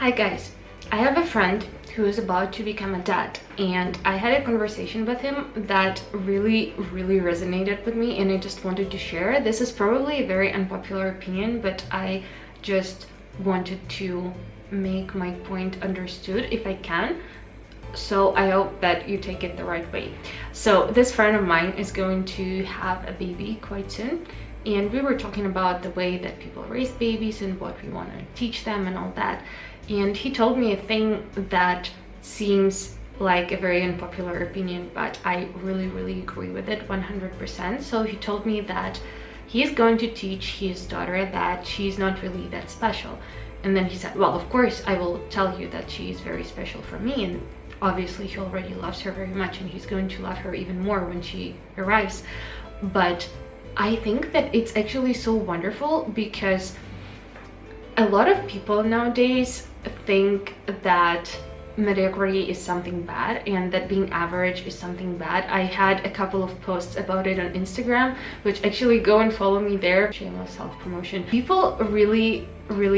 Hi guys, I have a friend who is about to become a dad, and I had a conversation with him that really resonated with me, and I just wanted to share. This is probably a very unpopular opinion, but I just wanted to make my point understood if I can. So I hope that you take it the right way. So this friend of mine is going to have a baby quite soon, and we were talking about the way that people raise babies and what we want to teach them and all that. And he told me a thing that seems like a very unpopular opinion, but I really agree with it 100%. So he told me that he's going to teach his daughter that she's not really that special. And then he said, well, of course I will tell you that she is very special for me, and obviously he already loves her very much, and he's going to love her even more when she arrives. But I think that it's actually so wonderful, because a lot of people nowadays think that mediocrity is something bad and that being average is something bad. I had a couple of posts about it on Instagram, which actually go and follow me there. Shameless self-promotion. People really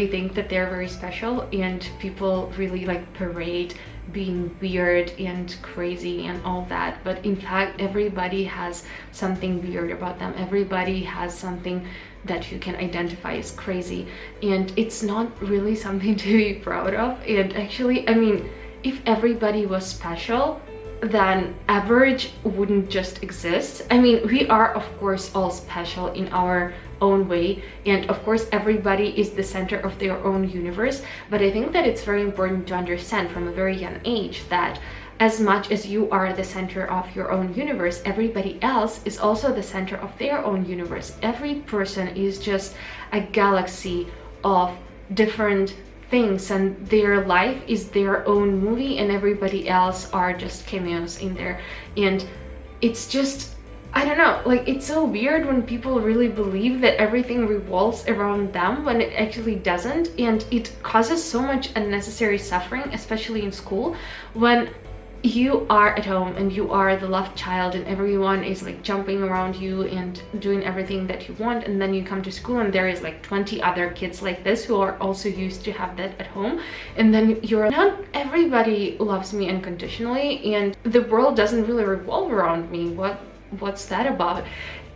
think that they're very special, and people really like parade being weird and crazy and all that, but in fact everybody has something weird about them. Everybody has something that you can identify as crazy, and it's not really something to be proud of. And actually, I mean, if everybody was special, then average wouldn't just exist. I mean, we are of course all special in our own way, and of course everybody is the center of their own universe, but I think that it's very important to understand from a very young age that as much as you are the center of your own universe, everybody else is also the center of their own universe. Every person is just a galaxy of different things, and their life is their own movie, and everybody else are just cameos in there. And it's just, I don't know, like, it's so weird when people really believe that everything revolves around them when it actually doesn't, and it causes so much unnecessary suffering, especially in school, when you are at home and you are the loved child and everyone is like jumping around you and doing everything that you want, and then you come to school and there is like 20 other kids like this who are also used to have that at home, and then you're, not everybody loves me unconditionally, and the world doesn't really revolve around me. What's that about?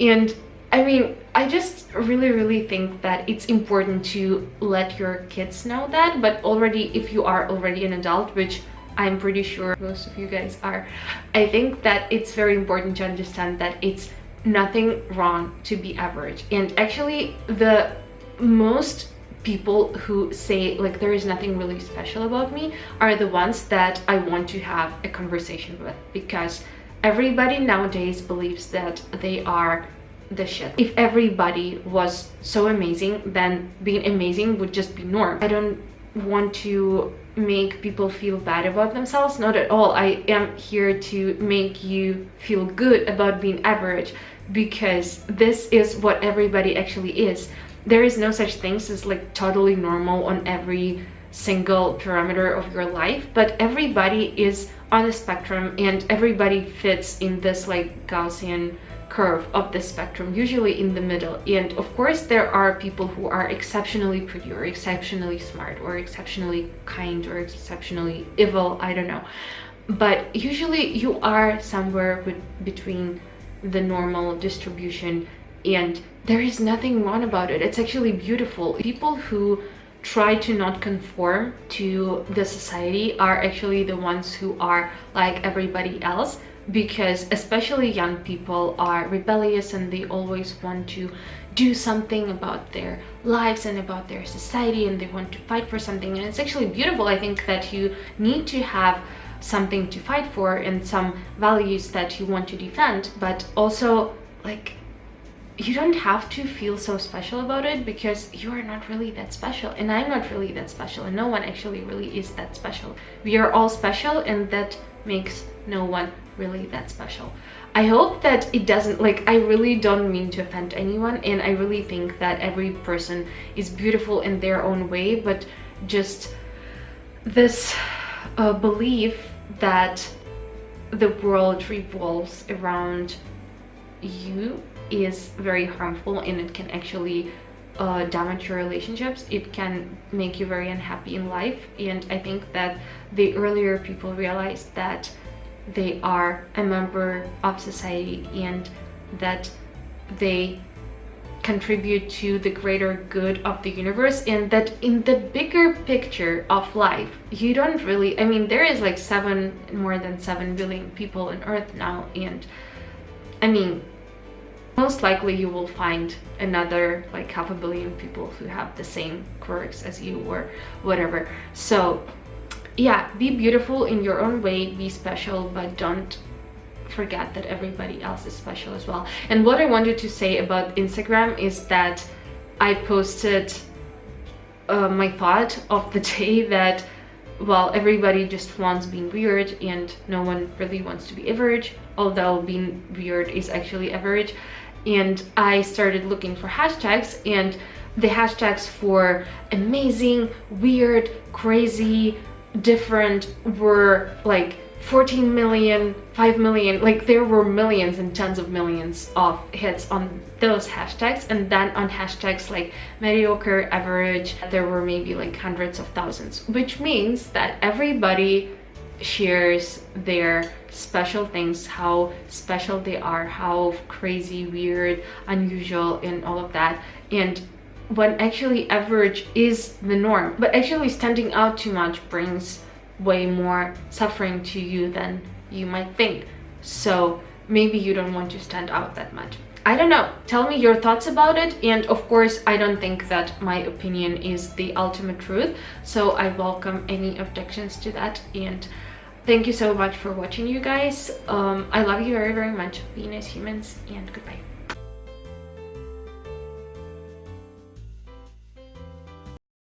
And I mean, I just really think that it's important to let your kids know that, but already, if you are already an adult, which I'm pretty sure most of you guys are, I think that it's very important to understand that it's nothing wrong to be average. And actually, the most people who say like there is nothing really special about me are the ones that I want to have a conversation with, because everybody nowadays believes that they are the shit. If everybody was so amazing, then being amazing would just be norm. I don't want to make people feel bad about themselves, not at all. I am here to make you feel good about being average, because this is what everybody actually is. There is no such things as like totally normal on every single parameter of your life, but everybody is on a spectrum, and everybody fits in this like Gaussian curve of the spectrum, usually in the middle. And of course there are people who are exceptionally pretty or exceptionally smart or exceptionally kind or exceptionally evil, I don't know, but usually you are somewhere between the normal distribution, and there is nothing wrong about it. It's actually beautiful. People who try to not conform to the society are actually the ones who are like everybody else, because especially young people are rebellious and they always want to do something about their lives and about their society, and they want to fight for something. And it's actually beautiful. I think that you need to have something to fight for and some values that you want to defend, but also like you don't have to feel so special about it, because you are not really that special, and I'm not really that special, and no one actually really is that special. We are all special, and that makes no one really that special. I hope that it doesn't, like, I really don't mean to offend anyone, and I really think that every person is beautiful in their own way, but just this belief that the world revolves around you is very harmful, and it can actually damage your relationships. It can make you very unhappy in life. And I think that the earlier people realize that they are a member of society and that they contribute to the greater good of the universe, and that in the bigger picture of life, you don't really, I mean, there is like more than 7 billion people on earth now, and I mean, most likely you will find another like 500 million people who have the same quirks as you or whatever. So yeah, be beautiful in your own way, be special, but don't forget that everybody else is special as well. And what I wanted to say about Instagram is that I posted my thought of the day that, well, everybody just wants being weird and no one really wants to be average, although being weird is actually average. And I started looking for hashtags, and the hashtags for amazing, weird, crazy, different were like 14 million, 5 million, like there were millions and tens of millions of hits on those hashtags. And then on hashtags like mediocre, average, there were maybe like hundreds of thousands, which means that everybody shares their special things, how special they are, how crazy, weird, unusual, and all of that. And when actually average is the norm, but actually standing out too much brings way more suffering to you than you might think. So maybe you don't want to stand out that much. I don't know, tell me your thoughts about it. And of course, I don't think that my opinion is the ultimate truth, so I welcome any objections to that. And thank you so much for watching, you guys. I love you very, very much. Be nice humans, and goodbye.